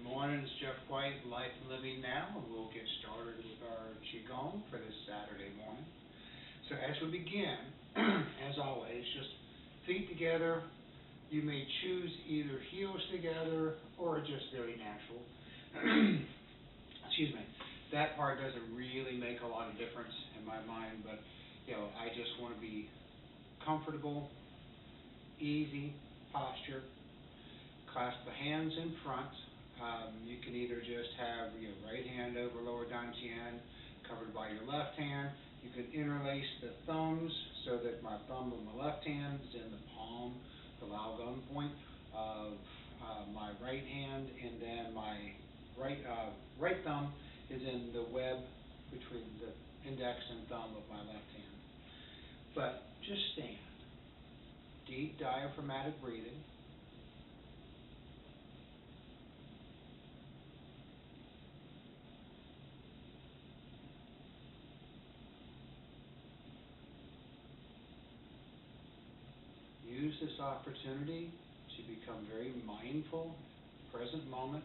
Good morning, it's Jeff White, Life and Living Now, and we'll get started with our Qigong for this Saturday morning. So as we begin, as always, just feet together. You may choose either heels together or just very natural. Excuse me. That part doesn't really make a lot of difference in my mind, but I just want to be comfortable, easy posture. Clasp the hands in front. You can either just have your right hand over lower dantian, covered by your left hand. You can interlace the thumbs so that my thumb of my left hand is in the palm, the Lao gun point of my right hand, and then my right thumb is in the web between the index and thumb of my left hand. But just stand. Deep diaphragmatic breathing. Use this opportunity to become very mindful, present moment.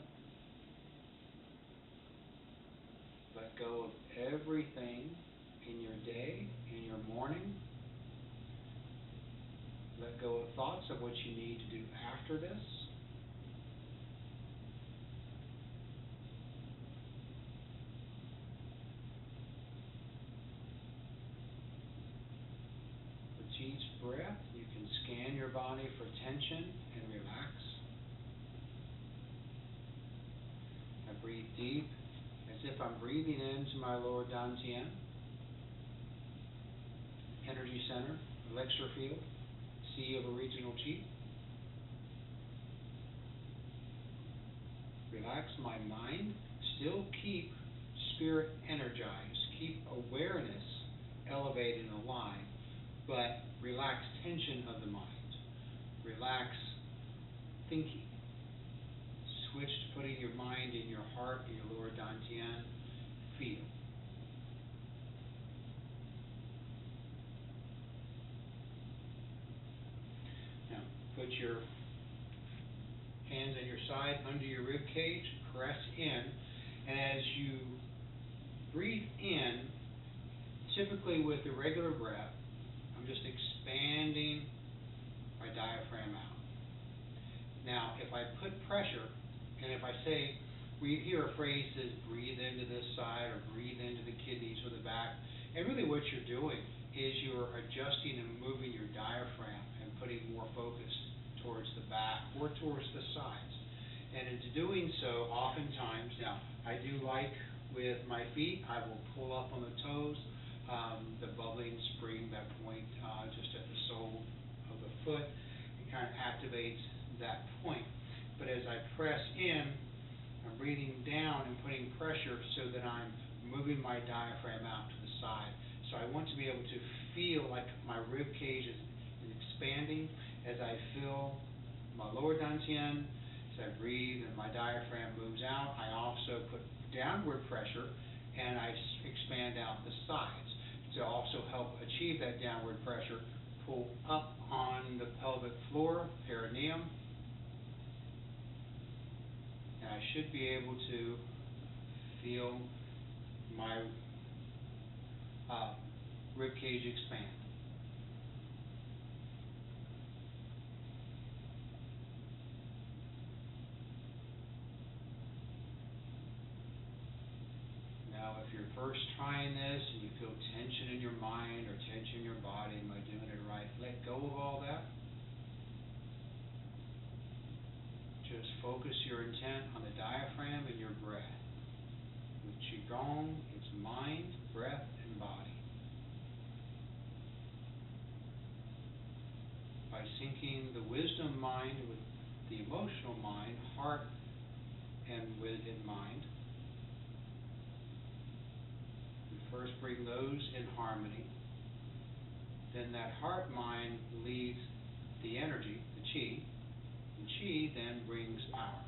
Let go of everything in your day, in your morning. Let go of thoughts of what you need to do after this. With each breath, you can scan your body for tension and relax. I breathe deep as if I'm breathing into my lower dantian, energy center, elixir field, sea of original chi. Relax my mind. Still keep spirit energized. Keep awareness elevated and alive, but relax tension of the mind. Relax thinking. Switch to putting your mind in your heart, in your lower dantian. Feel. Now, put your hands on your side under your rib cage. Press in, and as you breathe in, typically with a regular breath, I'm just expanding my diaphragm out. Now, if I put pressure, and if I say, we hear a phrase says, breathe into this side or breathe into the kidneys or the back, and really what you're doing is you're adjusting and moving your diaphragm and putting more focus towards the back or towards the sides. And in doing so, oftentimes, now, I do like with my feet, I will pull up on the toes, the bubbling spring, that point just at the sole of the foot. It kind of activates that point. But as I press in, I'm breathing down and putting pressure so that I'm moving my diaphragm out to the side. So I want to be able to feel like my rib cage is expanding as I feel my lower dantian. As I breathe and my diaphragm moves out, I also put downward pressure and I expand out the sides. To also help achieve that downward pressure, pull up on the pelvic floor, perineum, and I should be able to feel my rib cage expand. Now, if you're first trying this and you feel tension in your mind or tension in your body, am I doing it right? Let go of all that. Just focus your intent on the diaphragm and your breath. With Qigong, it's mind, breath, and body. By syncing the wisdom mind with the emotional mind, heart and wisdom mind, we first bring those in harmony. Then that heart mind leads the energy, the chi. And chi then brings power.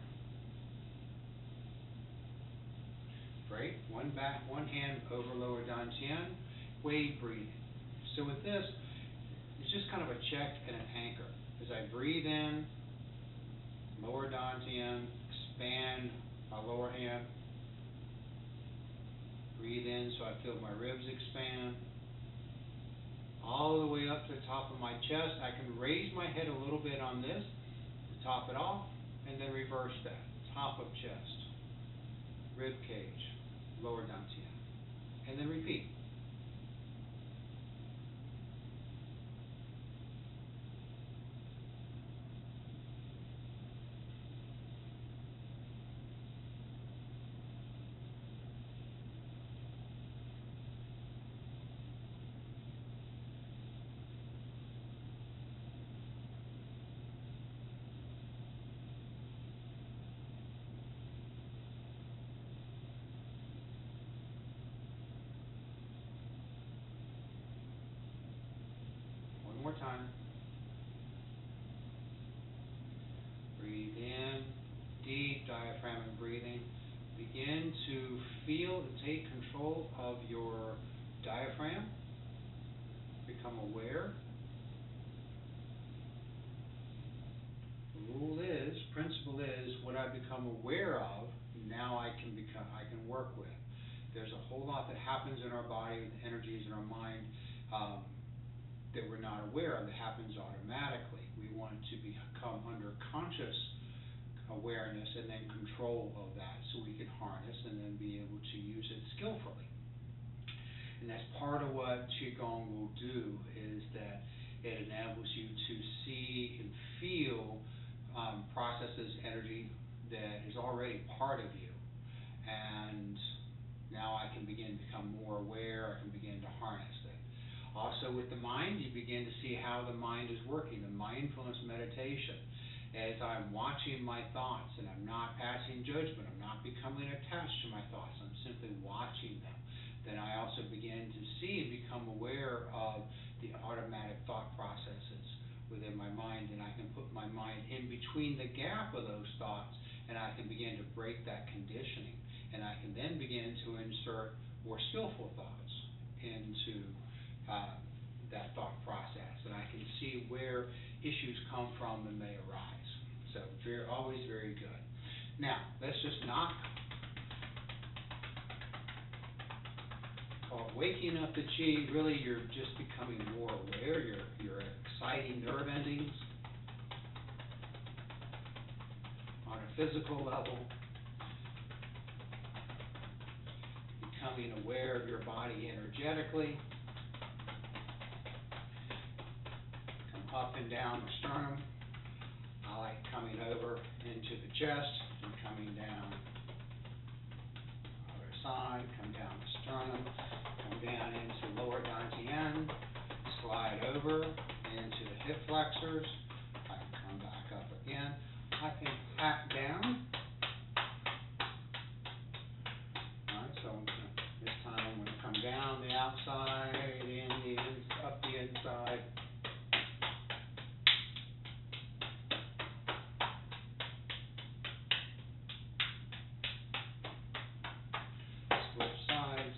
Great. One hand over lower dantian, wave breathing. So with this, it's just kind of a check and an anchor. As I breathe in, lower dantian, expand my lower hand. Breathe in so I feel my ribs expand. All the way up to the top of my chest. I can raise my head a little bit on this to top it off, and then reverse that. Top of chest, rib cage, lower dantian, and then repeat. One more time. Breathe in, deep diaphragmatic breathing. Begin to feel and take control of your diaphragm. Become aware. Principle is, what I become aware of, now I can work with. There's a whole lot that happens in our body, with the energies in our mind, that we're not aware of, that happens automatically. We want to become under conscious awareness and then control of that, so we can harness and then be able to use it skillfully. And that's part of what Qigong will do, is that it enables you to see and feel processes, energy that is already part of you. And now I can begin to become more aware, I can begin to harness it. Also with the mind, you begin to see how the mind is working, the mindfulness meditation. As I'm watching my thoughts and I'm not passing judgment, I'm not becoming attached to my thoughts, I'm simply watching them. Then I also begin to see and become aware of the automatic thought processes within my mind, and I can put my mind in between the gap of those thoughts, and I can begin to break that conditioning, and I can then begin to insert more skillful thoughts into that thought process, and I can see where issues come from and may arise. So always very good. Now, let's just not call it waking up the chi. Really, you're just becoming more aware. You're exciting nerve endings on a physical level. Becoming aware of your body energetically. Come up and down the sternum. I like coming over into the chest and coming down the other side. Come down the sternum. Come down into lower dantian. Slide over into the hip flexors. I can come back up again. I can pat down. Alright, so this time I'm going to come down the outside, up the inside. Switch sides.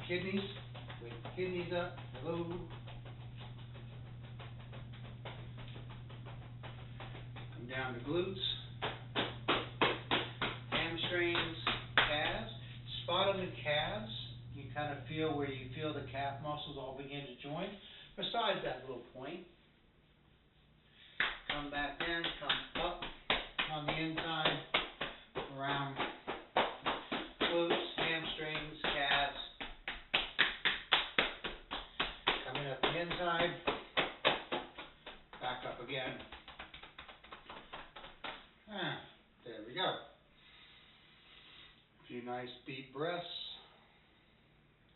Kidneys, wake the kidneys up, hello. Come down to glutes, hamstrings, calves. Spot on the calves, you kind of feel where you feel the calf muscles all begin to join, besides that little point. Come back in, come up on the inside, around glutes, hamstrings, calves. Coming up the inside, back up again. There we go. A few nice deep breaths.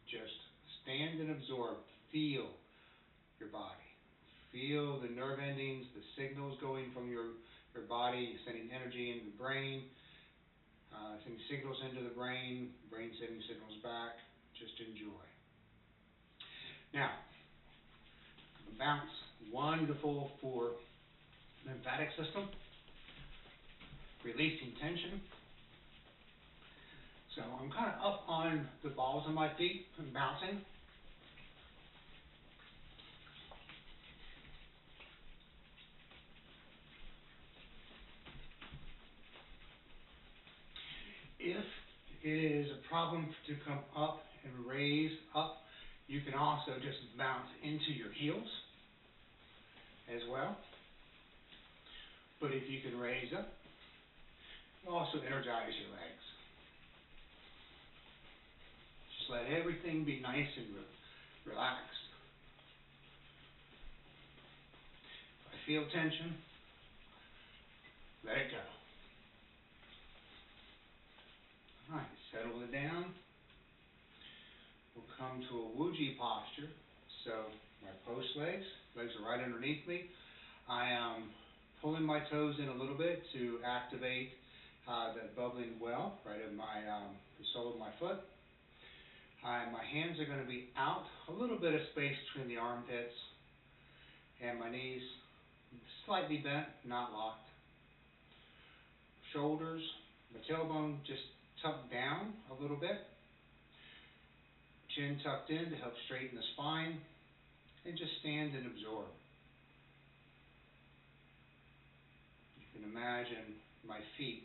Just stand and absorb. Feel your body. Feel the nerve endings, the signals going from your body, sending energy into the brain. Sending signals into the brain, brain sending signals back. Just enjoy. Now, bounce, wonderful for lymphatic system, releasing tension. So I'm kind of up on the balls of my feet and bouncing. If it is a problem to come up and raise up, you can also just bounce into your heels as well. But if you can raise up, you also energize your legs. Just let everything be nice and relaxed. If I feel tension, let it go. All right, settle it down. We'll come to a Wuji posture. So my post legs are right underneath me. I am pulling my toes in a little bit to activate that bubbling well right of my the sole of my foot. My hands are going to be out, a little bit of space between the armpits, and my knees slightly bent, not locked. Shoulders, the tailbone just tucked down a little bit. Chin tucked in to help straighten the spine, and just stand and absorb. You can imagine my feet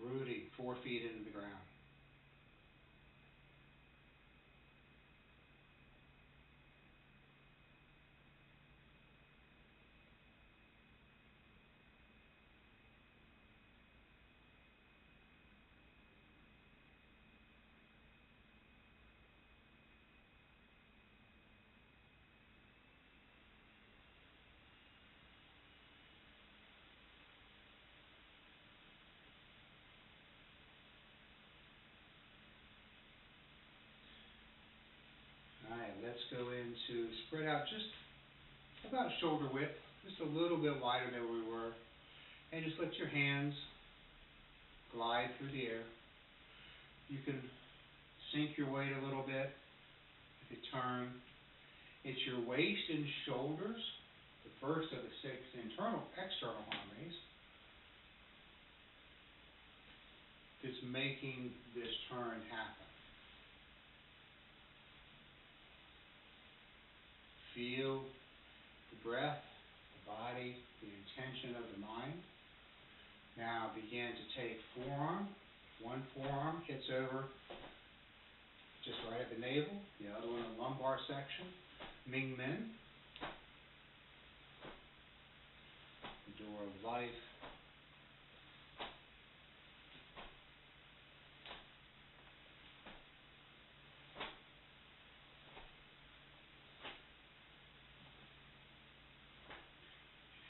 rooting 4 feet into the ground. Alright, let's go into spread out just about shoulder width, just a little bit wider than we were. And just let your hands glide through the air. You can sink your weight a little bit. You can turn. It's your waist and shoulders, the first of the 6 external harmonies, that's making this turn happen. Feel the breath, the body, the intention of the mind. Now begin to take forearm. One forearm hits over just right at the navel, the other one in the lumbar section. Ming Men, the door of life.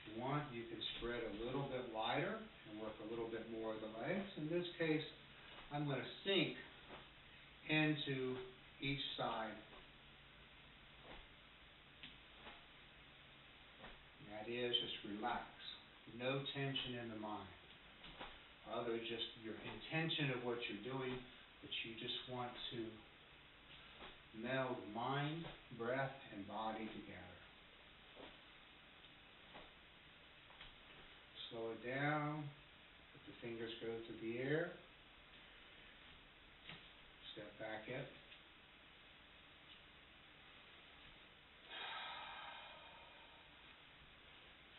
If you want, you can spread a little bit wider and work a little bit more of the legs. In this case, I'm going to sink into each side. The idea is just relax. No tension in the mind. Other just your intention of what you're doing, but you just want to meld mind, breath, and body together. Slow it down. Let the fingers go through the air. Step back in.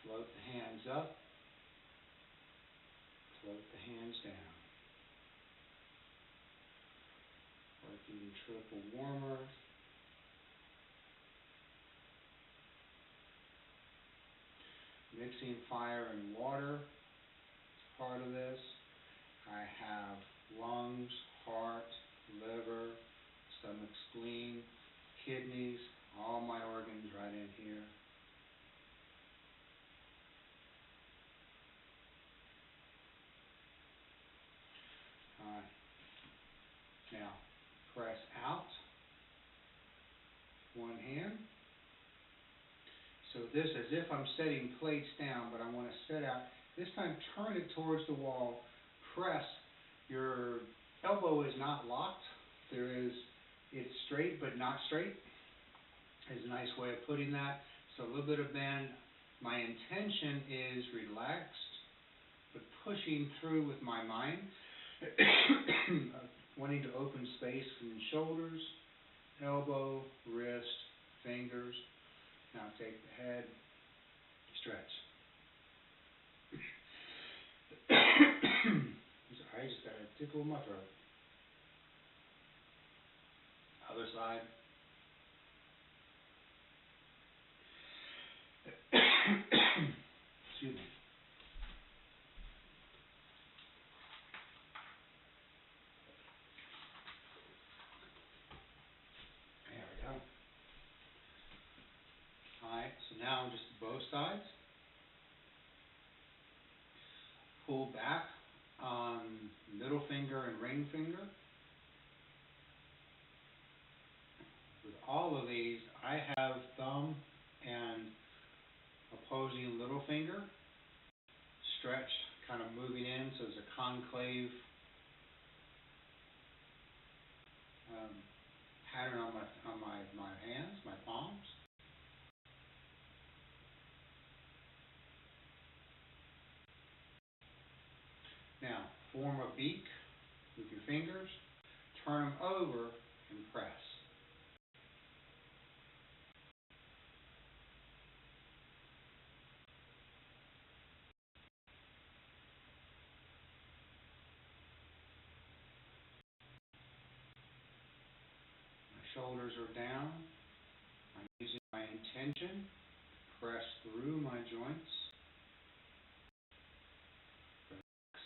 Float the hands up. Float the hands down. Working triple warmer. Mixing fire and water is part of this. I have lungs, heart, liver, stomach, spleen, kidneys, all my organs right in here. Alright. Now, press out. One hand. So this, as if I'm setting plates down, but I want to set out. This time, turn it towards the wall. Press Your elbow is not locked. It's straight but not straight, is a nice way of putting that. So a little bit of bend. My intention is relaxed, but pushing through with my mind, wanting to open space from the shoulders, elbow, wrist, fingers. Now take the head, stretch. I just got a tickle in my throat. Other side. Excuse me. There we go. Alright, so now just both sides. Pull back on middle finger and ring finger. With all of these, I have thumb and opposing little finger stretched, kind of moving in, so there's a concave pattern on my hands, my palms. Now, form a beak with your fingers, turn them over and press. My shoulders are down. I'm using my intention to press through my joints. Relax.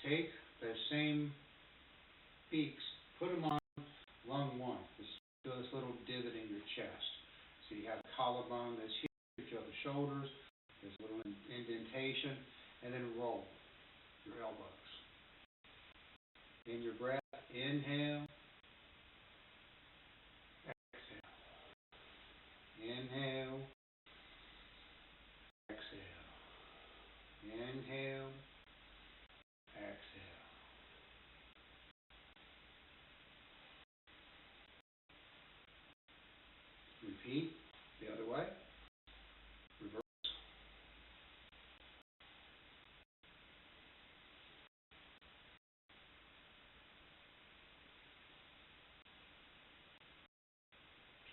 Take those same beaks, put them on lung one. Feel this little divot in your chest. So you have the collarbone that's here, you feel the shoulders, there's a little indentation, and then roll your elbows. In your breath, inhale, exhale. Inhale, exhale. Inhale, exhale. Repeat the other way. Reverse.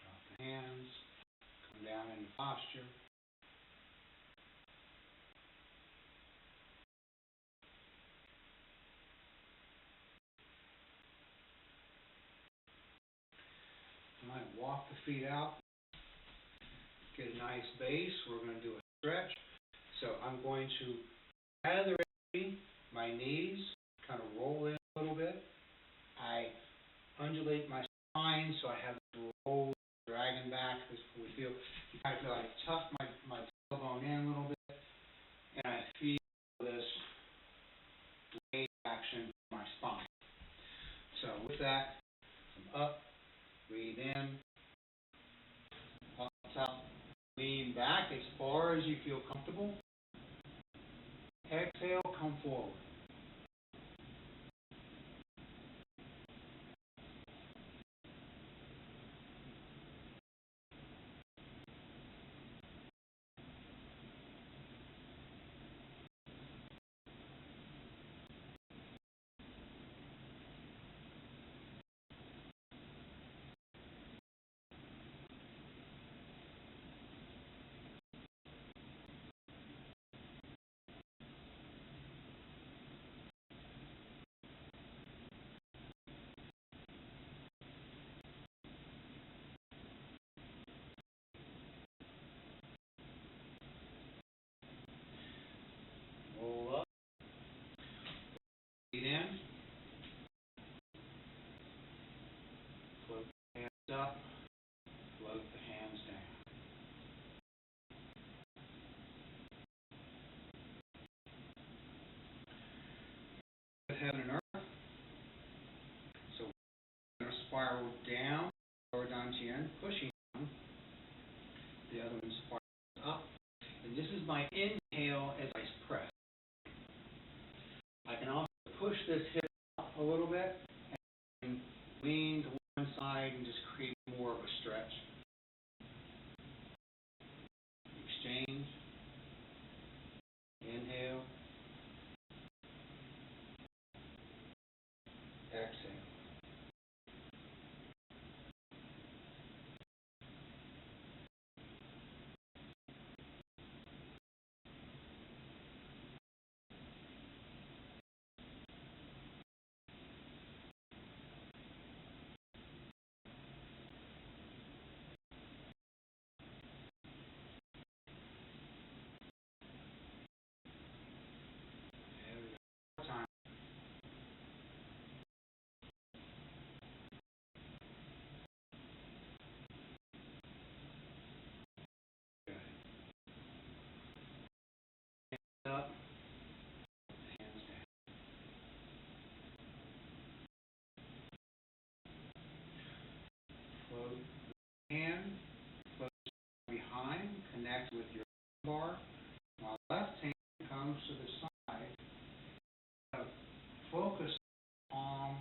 Drop the hands. Come down into posture. All right, walk the feet out. Get a nice base. We're going to do a stretch. So I'm going to gather my knees, kind of roll in a little bit. I undulate my spine so I have this roll, dragging back. This we feel. You kind of feel like tuck my tailbone in a little bit, and I feel this wave action in my spine. So with that, come up, breathe in, up top, lean back as far as you feel comfortable. Exhale, come forward. Roll up. Breathe in. Float the hands up. Float the hands down. Heaven and earth. So we're going to spiral down, lower down chin, pushing down. The other one spirals up. And this is my inhale as I press. I can also push push this hip up a little bit and lean to one side and just create more of a stretch. Exchange. Inhale. Exhale. There we go. Time. Good. Hands up. Hands down. Float the hand. Float behind. Connect with your bar. While left hand comes to the side. Focus on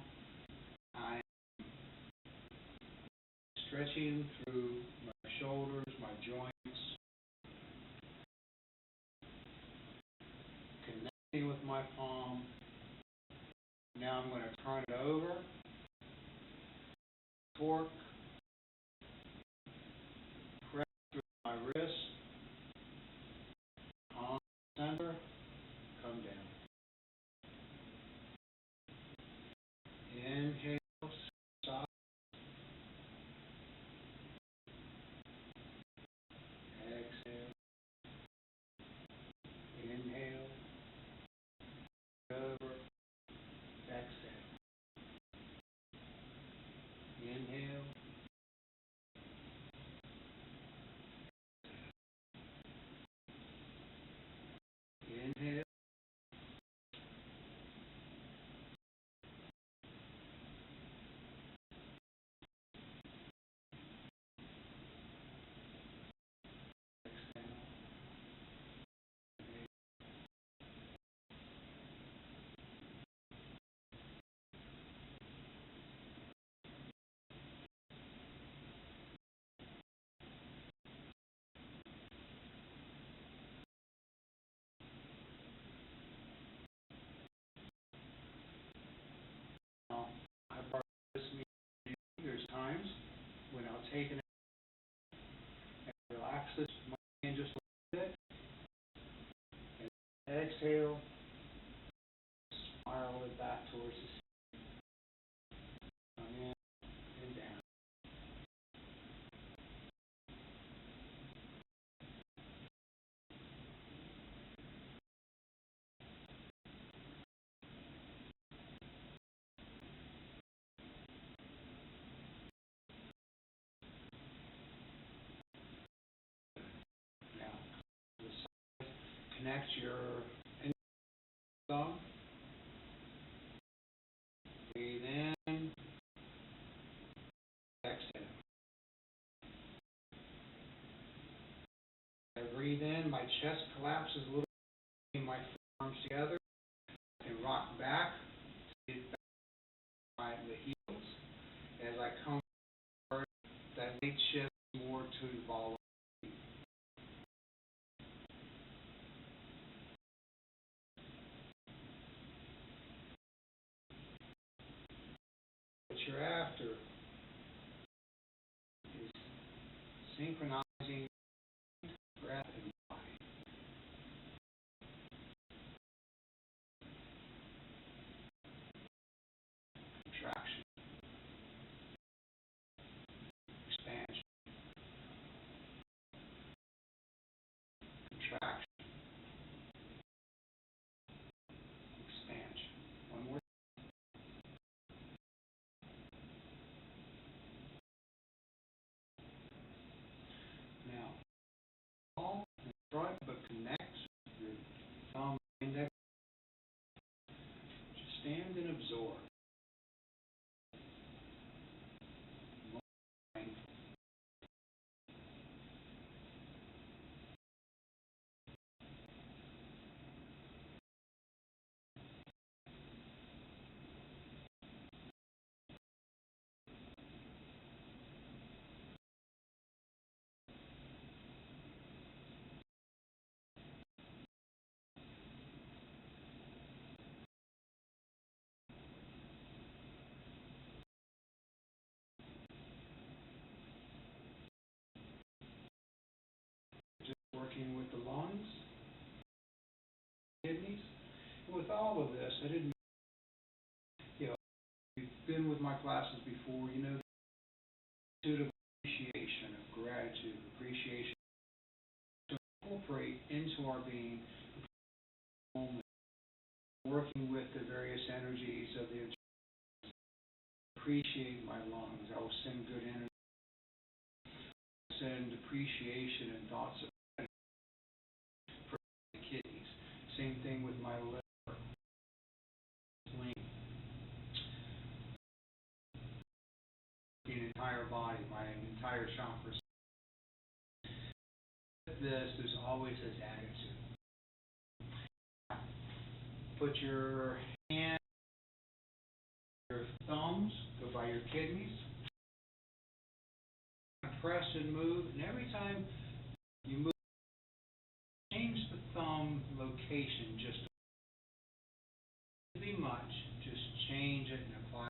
I am stretching through my shoulders, my joints, connecting with my palm. Now I'm going to turn it over, torque, press through my wrist, palm center, come down. Inhale, stop. Exhale. Inhale. Over. Exhale. Inhale. Inhale. Now, I brought this meeting. There's times when I'll take an and relax this mind just a little bit. And exhale, spiral it back towards the center. Come in and down. Now, to the side, connect your thumb. Breathe in. Exhale. As I breathe in, my chest collapses a little bit, my forearms together, and rock back, by the heels. As I come forward, that weight shifts more to the ball of the feet. What you're after is synchronizing breath and body. Contraction. Expansion. Contraction. Expansion. One more. Now, all in front, but connect your thumb and index. Just stand and absorb. I didn't, you know, you've been with my classes before, you know, the attitude of appreciation, of gratitude, appreciation, to incorporate into our being the moment, working with the various energies of the appreciate my lungs. I will send good energy. Send appreciation and thoughts of for my kidneys. Same thing with my liver, spleen, the entire body, my entire chakras. With this, there's always this attitude. Put your hand, your thumbs, go by your kidneys. Press and move, and every time you move, change the thumb location just be much. Just change it and apply.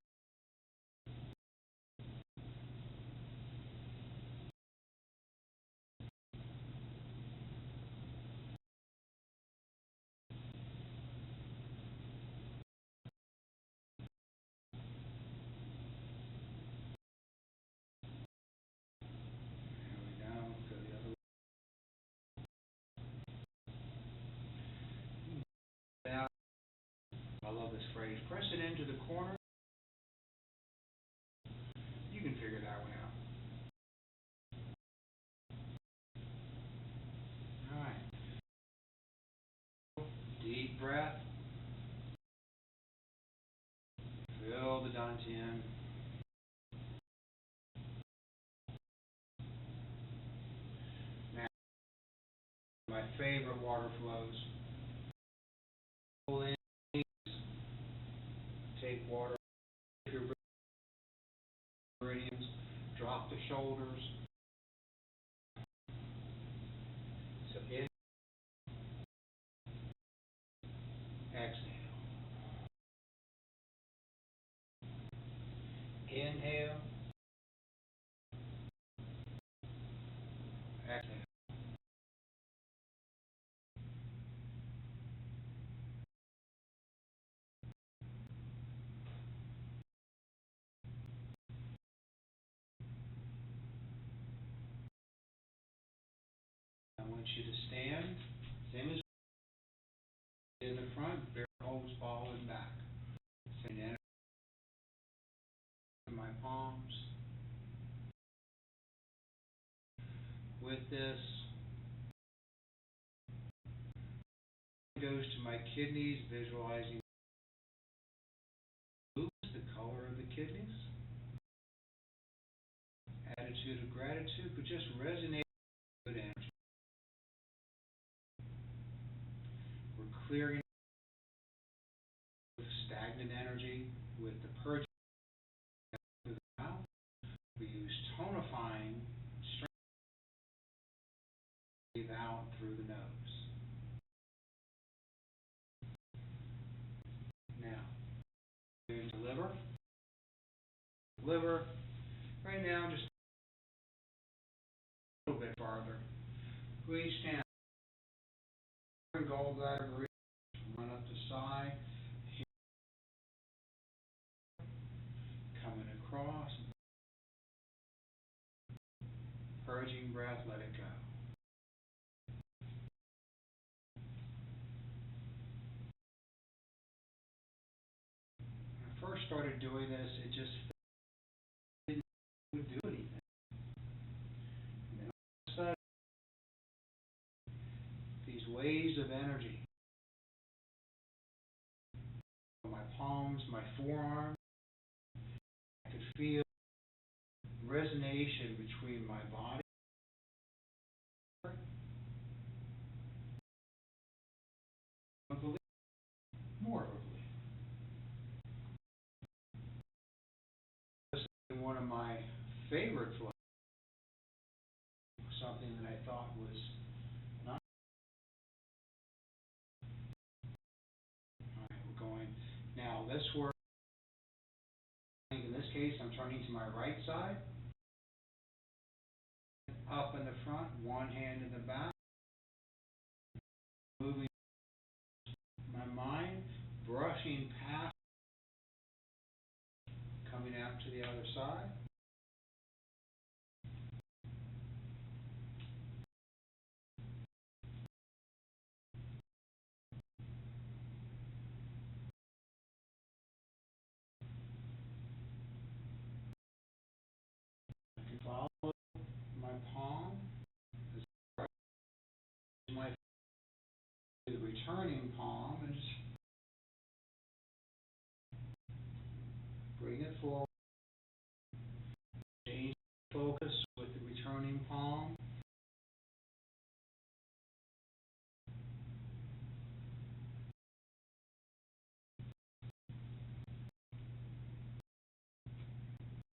I love this phrase. Press it into the corner. You can figure that one out. All right. Deep breath. Fill the dantian. Now, my favorite water flows. Pull in. Take water. If you're meridians, drop the shoulders. So in, exhale. Inhale. Exhale. I want you to stand, same as in the front, bare toes falling back. Send energy to my palms. With this, it goes to my kidneys, visualizing the color of the kidneys. Attitude of gratitude, but just resonate with good energy. We're clearing with stagnant energy with the purging through the mouth. We use tonifying strength to breathe out through the nose. Now, into liver. Liver, right now, just a little bit farther. Reach down. Gallbladder, run up the side. Coming across. Purging breath, let it go. When I first started doing this, it just didn't do anything. And then all of a sudden, these waves of energy, my palms, my forearms, I could feel resonation between my body and belief, more of a belief. This is one of my favorite flows, something that I thought was not. All right, we're going. Now this work, in this case, I'm turning to my right side. Up in the front, one hand in the back. Moving my mind, brushing the other side. I can follow my palm as my the returning palm and just bring it forward. Change focus with the returning palm.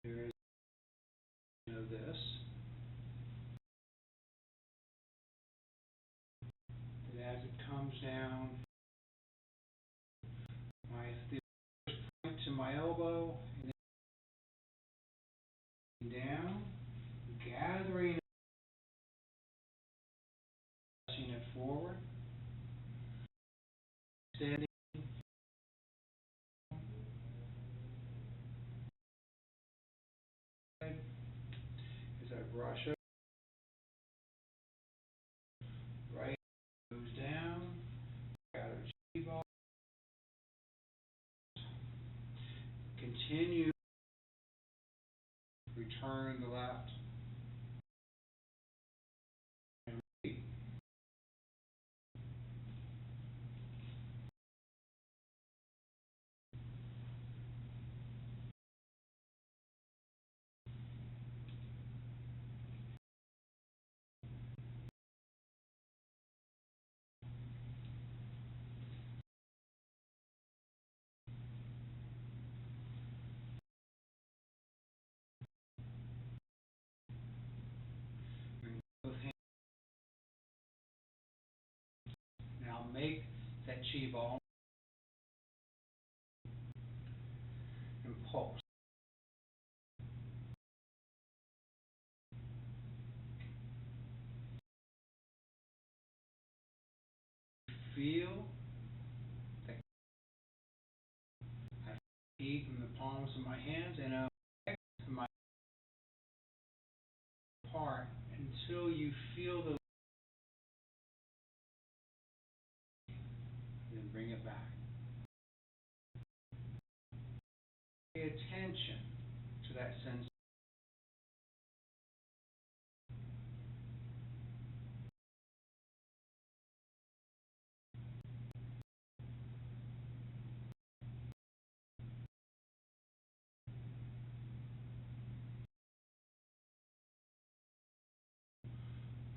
Here's this. And as it comes down, the point to my elbow, and then down, gathering, pressing it forward, extending. As I brush up, right moves down, gather chi ball. Continue, return the left. And repeat. Bring both hands. Now make that chi ball and pulse. Feel that I heat in the palms of my hands and my part until you feel the. Then bring it back. Pay attention to that sense.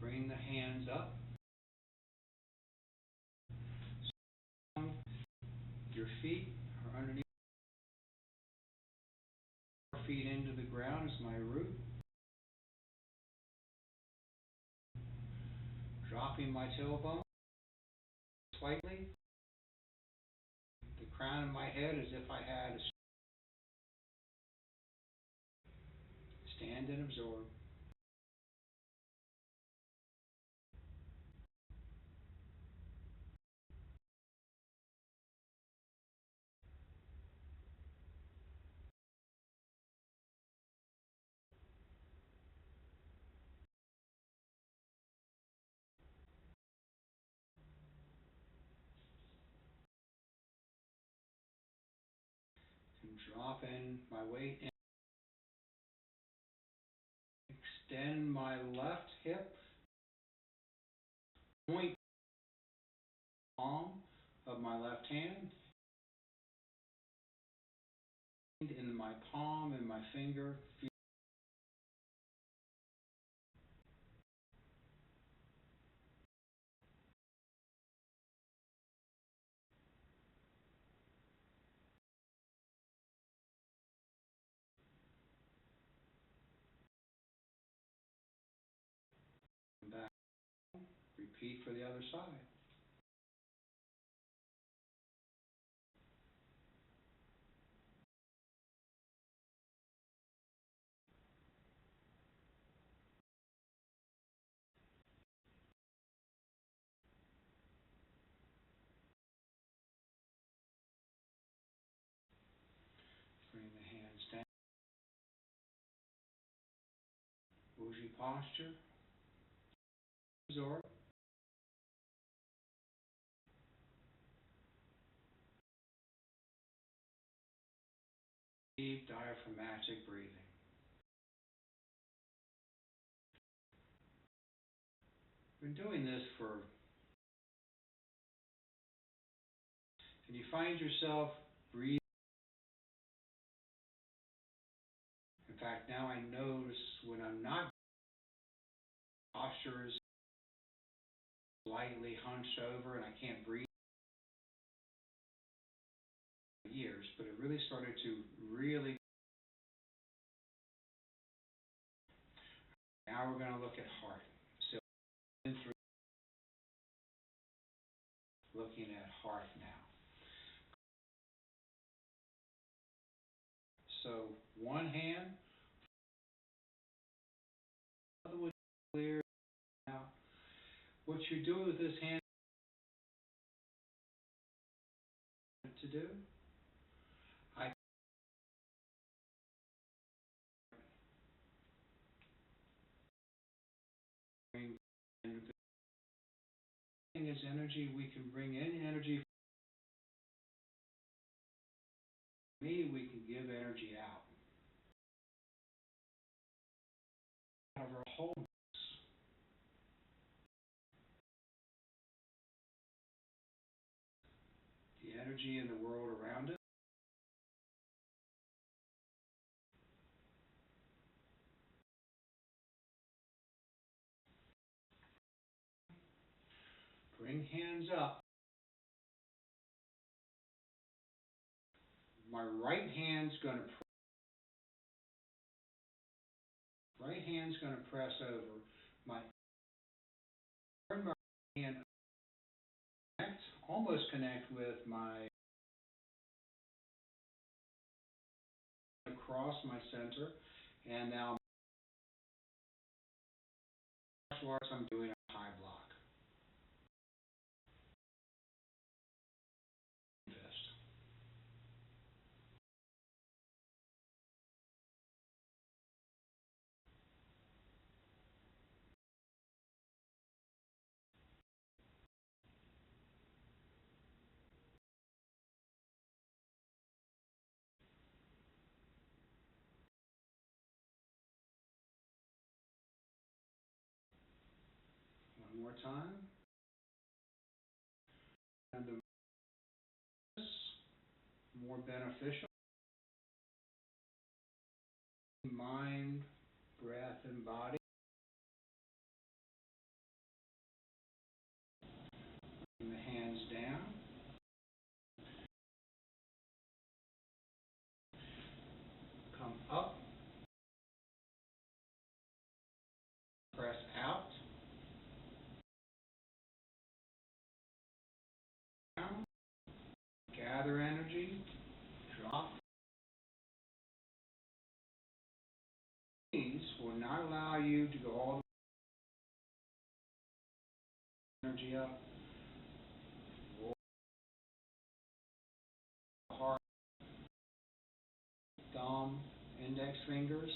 Bring the hands up. Your feet are underneath. 4 feet into the ground is my root. Dropping my tailbone slightly. The crown of my head as if I had a stand and absorb. And drop in my weight in. Extend my left hip. Point palm of my left hand in my palm and my finger. Back. Repeat for the other side. Bring the hands down. Cozy posture. Absorb. Deep diaphragmatic breathing. Been doing this and you find yourself breathing. In fact, now I notice when I'm not, posture is slightly hunched over and I can't breathe for years, but it really started to Now we're going to look at heart. So looking at heart now. So one hand, other one clear. Now, what you do with this hand to do, I bring is energy. We can bring in energy. For me, we can give energy out of our whole. The energy in the world around us. Bring hands up. My right hand's going to press over. My hand almost connect with my across my center, and now martial arts I'm doing a high block. Fist. One more time. And the more beneficial. Mind, breath, and body. Bring the hands down. Come up. Press out. Down. Gather energy. Drop. These will not allow you to go all the energy up. Heart, thumb, index fingers.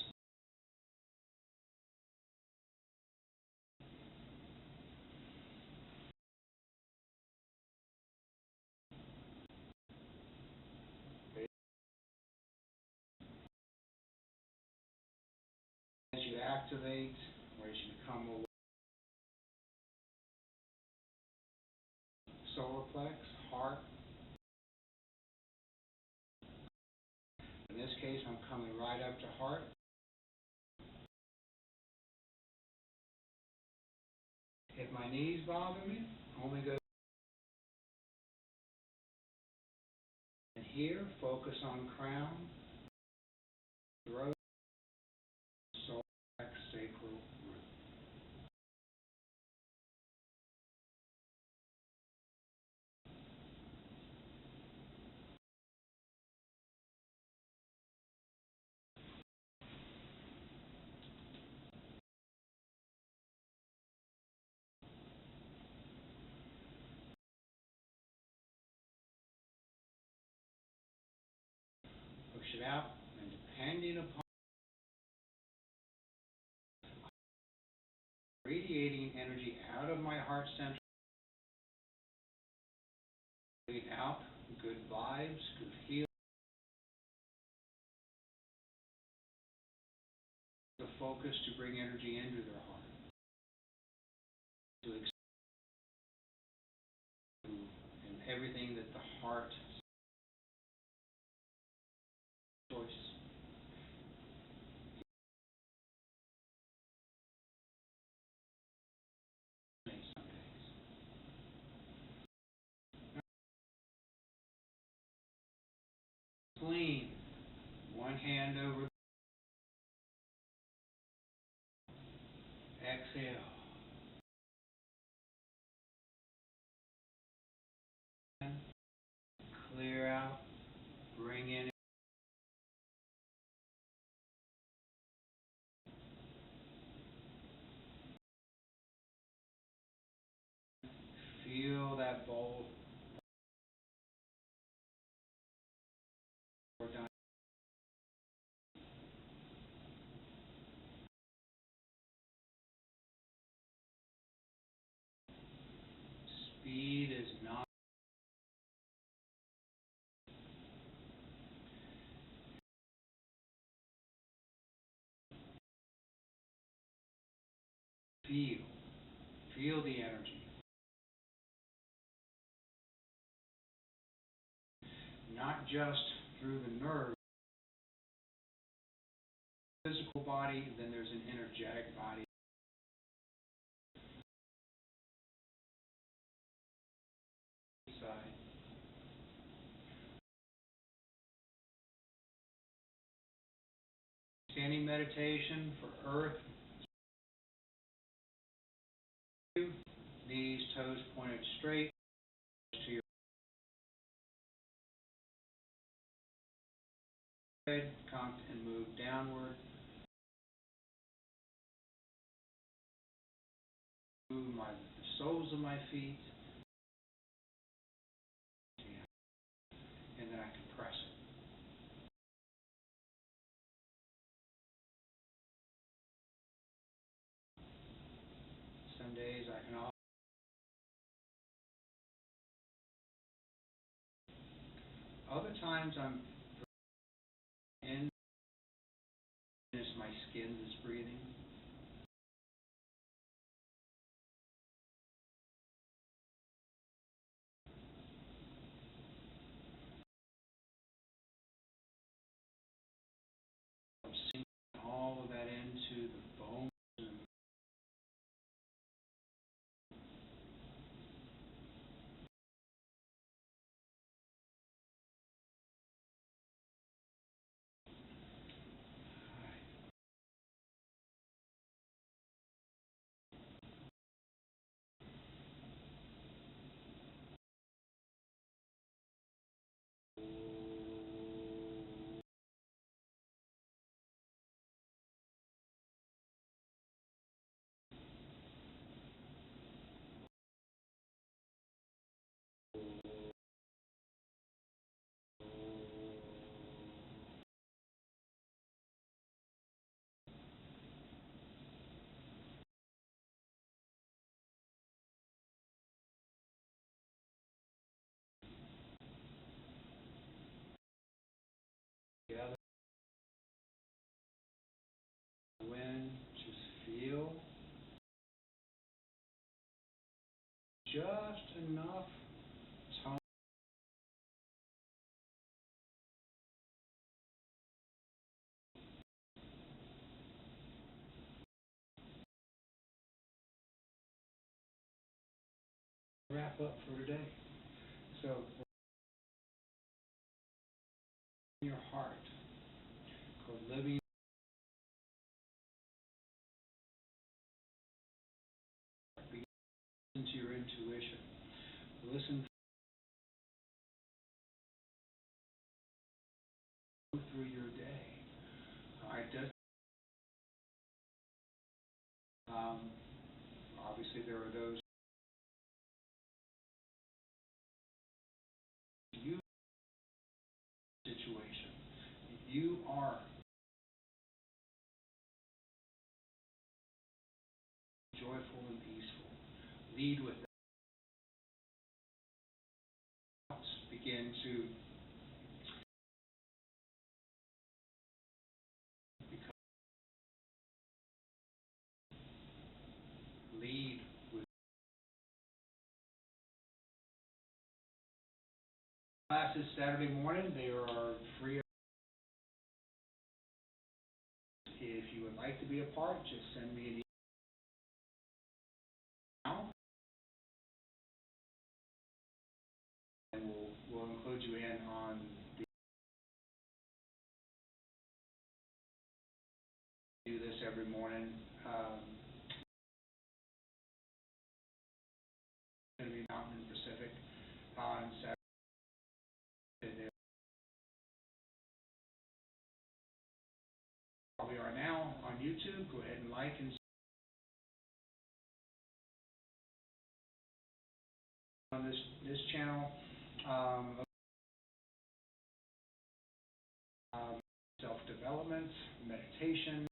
As you activate, or as you become aware, solar plex, heart. In this case, I'm coming right up to heart. If my knees bother me, only go. And here, focus on crown, throat, solar plex, sacral root. Push it out, and depending upon initiating energy out of my heart center, out good vibes, good feelings. The focus to bring energy into their heart, to and everything that the heart choice. Clean. One hand over. Exhale. Clear out. Bring in. Feel that bowl. Down. Speed is not. Feel the energy. Not just through the nerves, physical body, then there's an energetic body. Side. Standing meditation for earth. Knees, toes pointed straight to your head, cocked and move downward. Move the soles of my feet. And then I can press it. Some days I can also. Other times I'm in as my skin is breathing. I'm sinking all of that into the bones. Together. When just feel just enough tone. Wrap up for today. So, in your heart, called living. Listen to your intuition. Listen through your day. All right, obviously there are those you situation. You are joyful lead with that. Begin to lead with classes Saturday morning. They are free. If you would like to be a part, just send me an email now, and we'll include you in on the do this every morning. Going to be Mountain and Pacific on Saturday. We are now on YouTube. Go ahead and like and on this channel. Self-development, meditation.